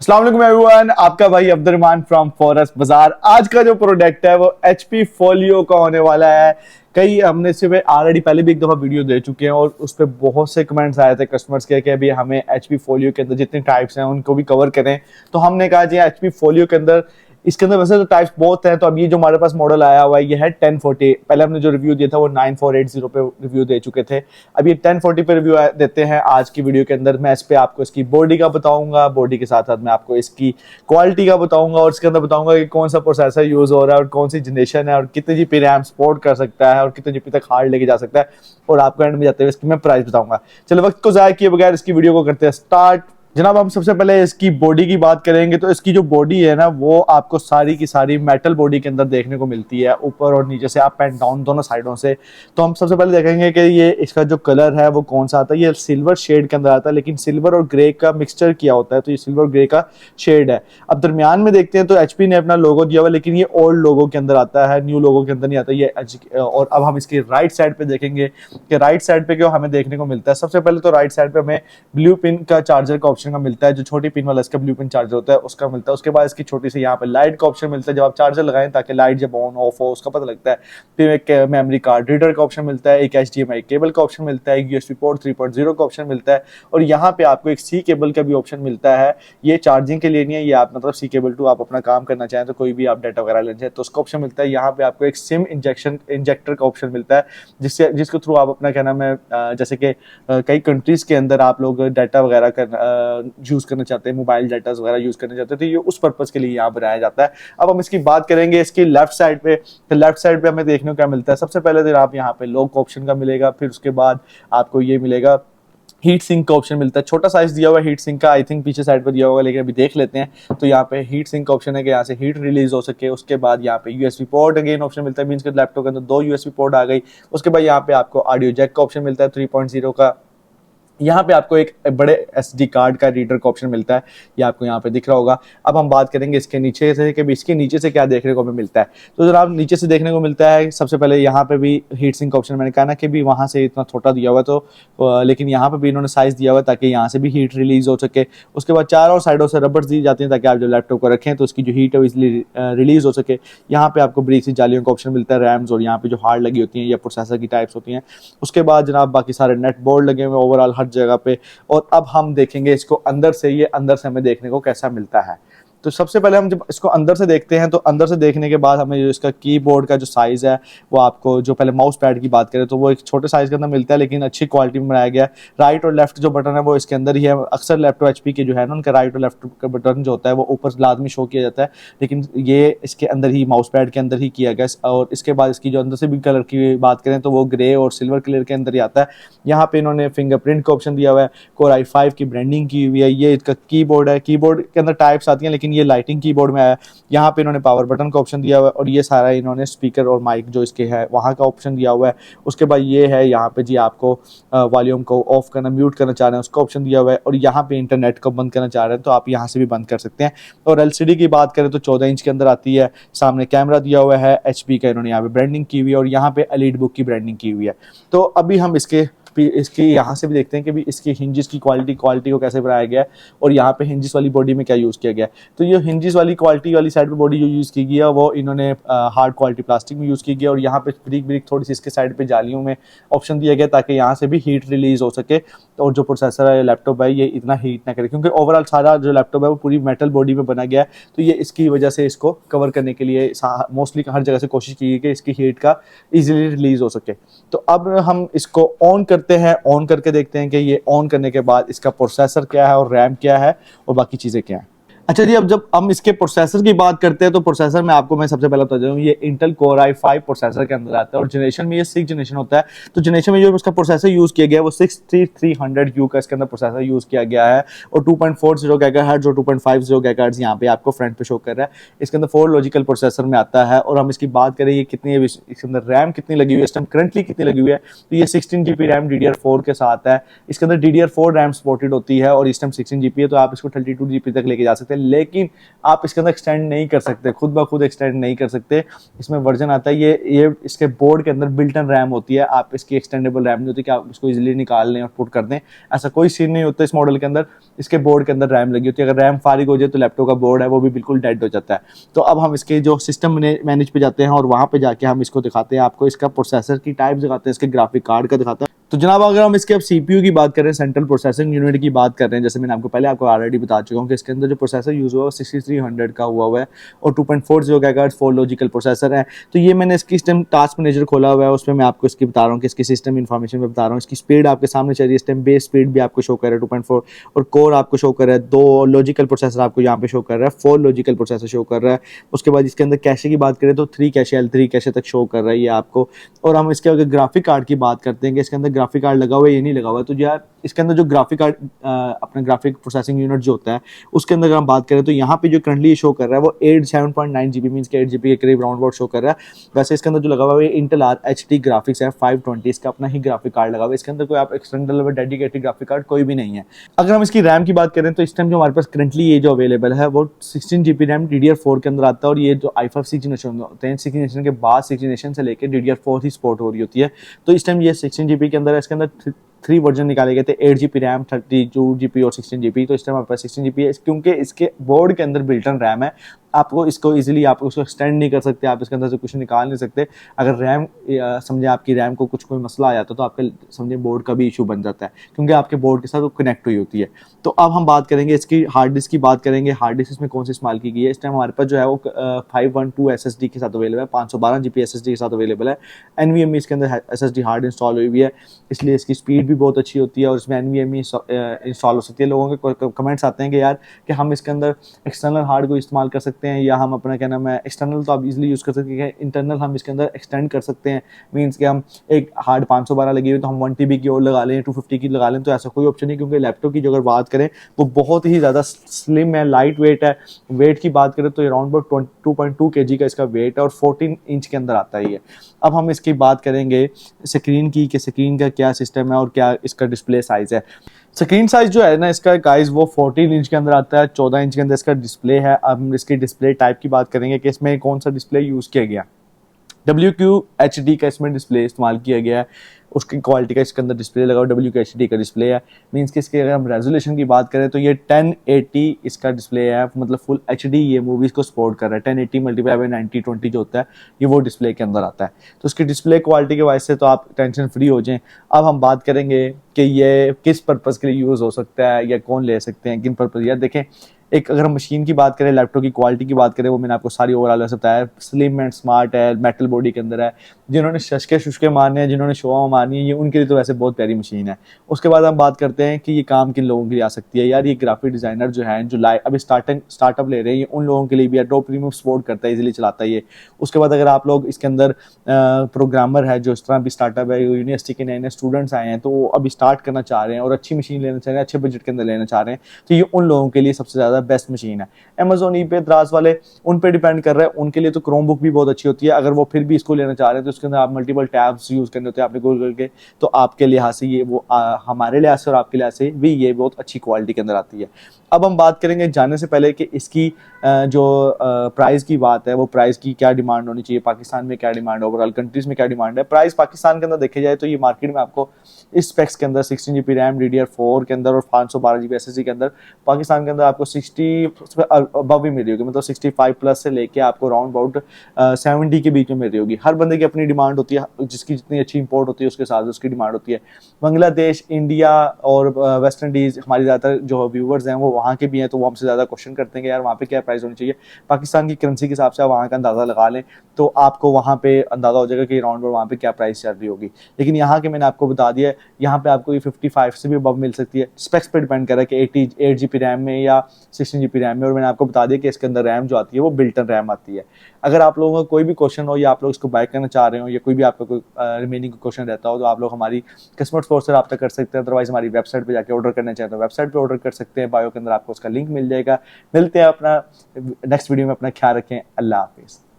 अस्सलाम वालेकुम एवरीवन, आपका भाई अब्दुर्रहमान फ्रॉम फॉरेस्ट बाजार। आज का जो प्रोडक्ट है वो HP फोलियो का होने वाला है। कई हमने इससे ऑलरेडी पहले भी एक दफ़ा वीडियो दे चुके हैं और उस पर बहुत से कमेंट्स आए थे कस्टमर्स के कि अभी हमें HP फोलियो के अंदर जितने टाइप्स हैं उनको भी कवर करें। तो हमने कहा जी HP फोलियो के अंदर इसके अंदर वैसे तो टाइप्स बहुत हैं। तो अब ये जो हमारे पास मॉडल आया हुआ है ये है 1040। पहले हमने जो रिव्यू दिया था वो 9480 पे रिव्यू दे चुके थे। अब ये 1040 पे रिव्यू देते हैं। आज की वीडियो के अंदर मैं इस पे आपको इसकी बॉडी का बताऊंगा, बॉडी के साथ साथ मैं आपको इसकी क्वालिटी का बताऊंगा और इसके अंदर बताऊंगा कि कौन सा प्रोसेसर यूज हो रहा है और कौन सी जनरेशन है और कितने जीबी रैम सपोर्ट कर सकता है और कितने जीबी तक हार्ड लेके जा सकता है। और आपको एंड में जाते हुए इसकी मैं प्राइस बताऊंगा। चलो वक्त को जाया किए बगैर इसकी वीडियो को करते हैं स्टार्ट। जनाब हम सबसे पहले इसकी बॉडी की बात करेंगे तो इसकी जो बॉडी है ना वो आपको सारी की सारी मेटल बॉडी के अंदर देखने को मिलती है, ऊपर और नीचे से, अप एंड डाउन दोनों साइडों से। तो हम सबसे पहले देखेंगे कि ये इसका जो कलर है वो कौन सा आता है। ये सिल्वर शेड के अंदर आता है, लेकिन सिल्वर और ग्रे का मिक्सचर किया होता है, तो ये सिल्वर ग्रे का शेड है। अब दरमियान में देखते हैं तो HP ने अपना लोगो दिया हुआ, लेकिन ये ओल्ड लोगो के अंदर आता है, न्यू लोगो के अंदर नहीं आता ये। और अब हम इसकी राइट साइड पे देखेंगे कि राइट साइड पे क्यों हमें देखने को मिलता है। सबसे पहले तो राइट साइड पे हमें ब्लू पिन का चार्जर का ऑप्शन का मिलता है, जो छोटी पिन वाला इसका ब्लू पिन चार्जर होता है उसका मिलता है। उसके बाद इसकी छोटी सी यहाँ पे लाइट का ऑप्शन मिलता है, जब आप चार्जर लगाएं ताकि लाइट जब ऑन ऑफ हो उसका पता लगता है। फिर एक मेमोरी कार्ड रीडर का ऑप्शन मिलता है, एक HDMI केबल का ऑप्शन मिलता है, एक USB पोर्ट 3.0 का ऑप्शन मिलता है और यहाँ पे आपको एक C केबल का भी ऑप्शन मिलता है। ये चार्जिंग के लिए नहीं है, ये आप मतलब C केबल टू आप अपना काम करना चाहें तो कोई भी आप डाटा वगैरह लेना चाहें तो उसका ऑप्शन मिलता है। यहाँ पे आपको एक सिम इंजेक्टर का ऑप्शन मिलता है, जिसके थ्रू आप अपना क्या नाम है, जैसे कि कई कंट्रीज के अंदर आप लोग डाटा वगैरह यूज करना चाहते हैं, मोबाइल डाटा वगैरह यूज करना चाहते हैं, तो ये उस पर्पस के लिए यहाँ बनाया जाता है। अब हम इसकी बात करेंगे इसकी लेफ्ट साइड पे। तो लेफ्ट साइड पे हमें देखने को क्या मिलता है। सबसे पहले तो आप यहाँ पे लॉक ऑप्शन का मिलेगा, फिर उसके बाद आपको ये मिलेगा हीट सिंक का ऑप्शन मिलता है। छोटा साइज दिया हुआ है हीट सिंक का, आई थिंक पीछे साइड पर दिया होगा, लेकिन अभी देख लेते हैं। तो यहाँ पे हीट सिंक का ऑप्शन है कि यहाँ से हीट रिलीज हो सके। उसके बाद यहाँ पे USB पोर्ट अगेन ऑप्शन मिलता है, मींस के लैपटॉप के अंदर 2 USB पोर्ट आ गई। उसके बाद यहाँ पे आपको ऑडियो जैक का ऑप्शन मिलता है 3.0 का। यहाँ पे आपको एक बड़े SD कार्ड का रीडर का ऑप्शन मिलता है, ये आपको यहाँ पे दिख रहा होगा। अब हम बात करेंगे इसके नीचे से कि इसके नीचे से क्या देखने को हमें मिलता है। तो जनाब नीचे से देखने को मिलता है सबसे पहले यहाँ पे भी हीट सिंक ऑप्शन, मैंने कहा ना कि भी वहाँ से इतना छोटा दिया हुआ है तो लेकिन यहाँ पे भी इन्होंने साइज दिया हुआ है ताकि यहाँ से भी हीट रिलीज हो सके। उसके बाद चारों साइडों से रबड़ दी जाती हैं ताकि आप जब लैपटॉप को रखें तो उसकी जो हीट है वो इजिली रिलीज हो सके। यहाँ पे आपको बड़ी सी जालियों का ऑप्शन मिलता है, रैम्स और यहाँ पे जो हार्ड लगी होती हैं या प्रोसेसर की टाइप्स होती हैं। उसके बाद जनाब बाकी सारे नेट बोर्ड लगे हुए ओवरऑल हर जगह पे। और अब हम देखेंगे इसको अंदर से, ये अंदर से हमें देखने को कैसा मिलता है। तो सबसे पहले हम जब इसको अंदर से देखते हैं तो अंदर से देखने के बाद हमें जो इसका कीबोर्ड का जो साइज़ है वो आपको, जो पहले माउस पैड की बात करें तो वो एक छोटे साइज़ के अंदर मिलता है, लेकिन अच्छी क्वालिटी में बनाया गया है। राइट और लेफ्ट जो बटन है वो इसके अंदर ही है। अक्सर लैपटॉप HP के जो है ना उनका राइट और लेफ्ट का बटन जो होता है वो ऊपर लाजमी शो किया जाता है, लेकिन ये इसके अंदर ही माउस पैड के अंदर ही किया गया। और इसके बाद इसकी जो अंदर से भी कलर की बात करें तो वो ग्रे और सिल्वर कलर के अंदर ही आता है। यहाँ पे इन्होंने फिंगरप्रिंट का ऑप्शन दिया हुआ है, Core i5 की ब्रांडिंग की हुई है। ये इसका कीबोर्ड है, कीबोर्ड के अंदर टाइप्स आती हैं लेकिन ये लाइटिंग कीबोर्ड में आया। यहाँ पे इन्होंने पावर बटन का ऑप्शन दिया हुआ है और ये सारा इन्होंने स्पीकर और माइक जो इसके है वहाँ का ऑप्शन दिया हुआ है। उसके बाद ये है यहाँ पे जी आपको वॉल्यूम को ऑफ करना, म्यूट करना चाह रहे हैं उसका ऑप्शन दिया हुआ है। और यहाँ पे इंटरनेट को बंद करना चाह रहे हैं तो आप यहाँ से भी बंद कर सकते हैं। और LCD की बात करें तो 14 इंच के अंदर आती है। सामने कैमरा दिया हुआ है HP का, इन्होंने यहाँ पे ब्रांडिंग की हुई है और यहाँ पे एलीट बुक की ब्रांडिंग की हुई है। तो अभी हम इसकी यहाँ से भी देखते हैं कि भी इसकी हिंजेस की क्वालिटी को कैसे बनाया गया है और यहाँ पे हिंजेस वाली बॉडी में क्या यूज़ किया गया है। तो ये हिंजेस वाली क्वालिटी वाली साइड पे बॉडी जो यूज़ की गई है वो इन्होंने हार्ड क्वालिटी प्लास्टिक में यूज़ की गई है। और यहाँ पे ब्रिक थोड़ी सी इसके साइड पे जालियों में ऑप्शन दिया गया ताकि यहाँ से भी हीट रिलीज हो सके और जो प्रोसेसर है लैपटॉप है ये इतना हीट ना करे, क्योंकि ओवरऑल सारा जो लैपटॉप है वो पूरी मेटल बॉडी में बना गया है। तो ये इसकी वजह से इसको कवर करने के लिए मोस्टली हर जगह से कोशिश की गई कि इसकी हीट का ईजिली रिलीज हो सके। तो अब हम इसको ऑन करते हैं, ऑन करके देखते हैं कि ये ऑन करने के बाद इसका प्रोसेसर क्या है और रैम क्या है और बाकी चीज़ें क्या हैं। अच्छा जी, अब जब हम इसके प्रोसेसर की बात करते हैं तो प्रोसेसर में आपको मैं सबसे पहले बता दूं ये इंटेल Core i5 प्रोसेसर के अंदर आता है और जनरेशन में ये 6 जनरेशन होता है। तो जनरेशन में जो उसका प्रोसेसर यूज़ किया गया है वो 63300U का इसके अंदर प्रोसेसर यूज़ किया गया है और 2.40 गीगाहर्ट्ज़ और 2.50 गीगाहर्ट्ज़ यहाँ पे आपको फ्रंट पे शो कर रहा है। इसके अंदर 4 लॉजिकल प्रोसेसर में आता है। और हम इसकी बात करें ये कितनी है, इसके अंदर रैम कितनी लगी हुई है, इस टाइम करंटली कितनी लगी हुई है, तो ये 16 GB रैम DDR4 के साथ है। इसके अंदर DDR4 रैम सपोर्टेड होती है और इस टाइम 16 GB है, तो आप इसको 32 GB तक लेके जा सकते हैं। लेकिन आप इसके अंदर एक्सटेंड नहीं कर सकते, खुद ब खुद एक्सटेंड नहीं कर सकते। इसमें वर्जन आता है, ये इसके बोर्ड के अंदर बिल्ट इन रैम होती है, आप इसकी एक्सटेंडेबल रैम नहीं होती कि आप इसको इजीली निकाल लें और पुट कर दें, ऐसा कोई सीन नहीं होता इस मॉडल के अंदर। इसके बोर्ड के अंदर रैम लगी होती है, अगर रैम फारिग हो जाए तो लैपटॉप का बोर्ड है वो भी बिल्कुल डेड हो जाता है। तो अब हम इसके जो सिस्टम मैनेज पे जाते हैं और वहाँ पे जाके हम इसको दिखाते हैं आपको, इसका प्रोसेसर की टाइप दिखाते हैं, इसके ग्राफिक कार्ड का दिखाते हैं। तो जनाब अगर हम इसके अब सीपीयू की बात करें, सेंट्रल प्रोसेसिंग यूनिट की बात कर रहे हैं, जैसे मैंने आपको ऑलरेडी बता चुका हूँ कि इसके अंदर जो प्रोसेसर यूज हुआ है 6300 का हुआ है और 2.40 गीगाहर्ट्ज़ 4 लॉजिकल प्रोसेसर है। तो ये मैंने इसकी सिस्टम टास्क मैनेजर खोला हुआ है, उसमें मैं आपको इसकी बता रहा हूँ कि इसकी सिस्टम इन्फॉर्मेशन में बता रहा हूँ। इसकी स्पीड आपके सामने चल रही है इस टाइम, बेस स्पीड भी आपको शो कर रहा है 2.4 और कोर आपको शो कर रहा है 2 लॉजिकल प्रोसेसर आपको यहाँ पे शो कर रहा है, 4 लॉजिकल प्रोसेसर शो कर रहा है। उसके बाद इसके अंदर कैशे की बात करें तो 3 कैशे L3 कैशे तक शो कर रहा है ये आपको। और हम इसके अगर ग्राफिक कार्ड की बात करते हैं कि इसके अंदर ग्राफिक कार्ड लगा हुआ है नहीं लगा हुआ है, तो यार इसके अंदर जो ग्राफिक कार्ड अपना ग्राफिक प्रोसेसिंग यूनिट जो होता है उसके अंदर अगर हम बात करें तो यहाँ पे जो करंटली शो कर रहा है वो 7.9 GB मींस के 8 GB के करीब राउंड अबाउट शो कर रहा है। वैसे इसके अंदर जो लगा हुआ है इंटेल HD ग्राफिक्स है 520, इसका अपना ही ग्राफिक कार्ड लगा हुआ है, इसके अंदर कोई आप एक्सटर्नल डेडिकेटेड ग्राफिक कार्ड कोई भी नहीं है। अगर हम इसकी रैम की बात करें तो इस टाइम जो हमारे पास करंटली ये जो अवेलेबल है वो 16 GB रैम DDR4 के अंदर आता है और ये जो i5 6 जनरेशन होते हैं 6 जनरेशन के बाद 6 जनरेशन से लेकर DDR4 ही सपोर्ट हो रही होती है। तो इस टाइम ये 16 GB के अंदर है, इसके अंदर 3 वर्जन निकाले गए थे, 8 GB रैम, 32 GB और 16 GB। तो इस टाइम आपके पास 16 GB है क्योंकि इसके बोर्ड के अंदर बिल्ट इन रैम है, आपको इसको इजीली आप उसको एक्सटेंड नहीं कर सकते, आप इसके अंदर से कुछ निकाल नहीं सकते। अगर रैम समझे आपकी रैम को कुछ कोई मसला आ जाता है तो आपके समझे बोर्ड का भी इशू बन जाता है क्योंकि आपके बोर्ड के साथ वो कनेक्ट हुई होती है। तो अब हम बात करेंगे इसकी हार्ड डिस्क की बात करेंगे, हार्ड डिस्क इसमें कौन सी इस्तेमाल की गई है। इस टाइम हमारे पास जो है वो 512 SSD के साथ अवेलेबल है, 512 GB SSD के साथ अवेलेबल है। NVMe इसके अंदर SSD हार्ड इंस्टॉल हुई हुई है, इसलिए इसकी स्पीड भी बहुत अच्छी होती है और इसमें NVMe इंस्टॉल हो सकती है। लोगों के कमेंट्स आते हैं कि यार कि हम इसके अंदर एक्सटर्नल हार्ड को इस्तेमाल कर सकते हैं या हम अपना क्या नाम है एक्सटर्नल तो आप इजीली यूज़ कर सकते हैं, इंटरनल हम इसके अंदर एक्सटेंड कर सकते हैं। मींस कि हम एक हार्ड 512 लगी हुई तो हम 1 TB की और लगा लें, 250 की लगा लें, तो ऐसा कोई ऑप्शन नहीं क्योंकि लैपटॉप की जो अगर बात करें वो बहुत ही ज़्यादा स्लिम है, लाइट वेट है। वेट की बात करें तो अराउंड अबाउट 2.2 kg का इसका वेट है और 14 इंच के अंदर आता है ये। अब हम इसकी बात करेंगे स्क्रीन की कि स्क्रीन का क्या सिस्टम है और क्या इसका डिस्प्ले साइज़ है। स्क्रीन साइज जो है ना इसका गाइस वो 14 इंच के अंदर आता है, 14 इंच के अंदर इसका डिस्प्ले है। अब हम इसकी डिस्प्ले टाइप की बात करेंगे कि इसमें कौन सा डिस्प्ले यूज़ किया गया। WQHD का इसमें डिस्प्ले इस्तेमाल किया गया है, उसकी क्वालिटी का इसके अंदर डिस्प्ले लगा WQHD का डिस्प्ले है। मींस कि इसके अगर हम रेजोल्यूशन की बात करें तो ये 1080 इसका डिस्प्ले है, मतलब फुल HD ये मूवीज़ को सपोर्ट कर रहा है। 1080 मल्टीप्लाई बाय 90/20 जो होता है ये वो डिस्प्ले के अंदर आता है। तो उसकी डिस्प्ले क्वालिटी के वजह से तो आप टेंशन फ्री हो जाएं। अब हम बात करेंगे कि ये किस पर्पज़ के लिए यूज़ हो सकता है या कौन ले सकते हैं, किन पर्पज़। यार देखें, एक अगर हम मशीन की बात करें, लैपटॉप की क्वालिटी की बात करें, वो मैंने आपको सारी ओवरऑल वैसे बताया, स्लिम एंड स्मार्ट है, मेटल बॉडी के अंदर है। जिन्होंने शशके शुशके मारने हैं, जिन्होंने शोआ मारनी है, ये उनके लिए तो वैसे बहुत प्यारी मशीन है। उसके बाद हम बात करते हैं कि ये काम किन लोगों के लिए आ सकती है। यार ये ग्राफिक डिज़ाइनर जो है, जो अभी स्टार्टअप ले रहे हैं, ये उन लोगों के लिए भी एडोब प्रीमियम सपोर्ट करता है, इजीली चलाता है ये। उसके बाद अगर आप लोग इसके अंदर प्रोग्रामर है, जो इस तरह भी स्टार्टअप है, यूनिवर्सिटी के नए नए स्टूडेंट्स आए हैं तो वो अभी स्टार्ट करना चाह रहे हैं और अच्छी मशीन लेना चाह रहे हैं, अच्छे बजट के अंदर लेना चाह रहे हैं, तो ये उन लोगों के लिए सबसे ज़्यादा बेस्ट मशीन है। Amazon eBay द्रास वाले उन पे डिपेंड कर रहा है, उनके लिए तो क्रोम बुक भी बहुत अच्छी होती है। अगर वो फिर भी इसको लेना चाह रहे हैं तो उसके अंदर आप मल्टीपल टैब्स यूज़ करने होते हैं आपने गूगल के, तो आपके लिहाज से ये वो हमारे लिहाज से और आपके लिहाज से भी ये बहुत अच्छी क्वालिटी के अंदर आती है। अब हम बात करेंगे जाने से पहले कि इसकी जो प्राइस की बात है, वो प्राइस की क्या डिमांड होनी चाहिए, पाकिस्तान में क्या डिमांड है, ओवरऑल कंट्रीज़ में क्या डिमांड है। प्राइस पाकिस्तान के अंदर देखे जाए तो ये मार्केट में आपको इस स्पेक्स के अंदर 16 GB रैम DDR4 के अंदर और 512 GB SSD के अंदर पाकिस्तान के अंदर आपको 60 अबव भी मिल रही होगी, मतलब 65 प्लस से लेके आपको राउंड अबाउट 70 के बीच में मिल रही होगी। हर बंदे की अपनी डिमांड होती है, जिसकी जितनी अच्छी इंपोर्ट होती है उसके साथ उसकी डिमांड होती है। बांग्लादेश, इंडिया और वेस्ट इंडीज़ हमारी ज़्यादातर जो व्यूवर्स हैं वो वहाँ के भी हैं, तो वो हमसे ज़्यादा क्वेश्चन करते हैं कि यार वहाँ पे क्या प्राइस होनी चाहिए। पाकिस्तान की करेंसी के हिसाब से आप वहाँ का अंदाज़ा लगा लें तो आपको वहाँ पे अंदाज़ा हो जाएगा कि राउंड वहाँ पे क्या प्राइस चल रही होगी। लेकिन यहाँ के मैंने आपको बता दिया, यहाँ पे आपको ये 55 से भी अबव मिल सकती है। स्पेक्स पे डिपेंड कर रहा है कि 8 GB रैम में या 16 GB रैम में। और मैंने आपको बता दिया कि इसके अंदर रैम जो आती है वो बिल्ट इन रैम आती है। अगर आप लोगों का कोई भी क्वेश्चन हो या आप लोग इसको बाय करना चाह रहे हो या कोई भी आपका कोई रिमेनिंग क्वेश्चन रहता हो तो आप लोग हमारी कस्टमर सपोर्ट से रब्ता कर सकते हैं। अदरवाइज हमारी वेबसाइट पे जाके ऑर्डर करना चाहें तो वेबसाइट पे ऑर्डर कर सकते हैं, बायो के अंदर आपको उसका लिंक मिल जाएगा। मिलते हैं अपना नेक्स्ट वीडियो में, अपना ख्याल रखें, अल्लाह हाफिज़।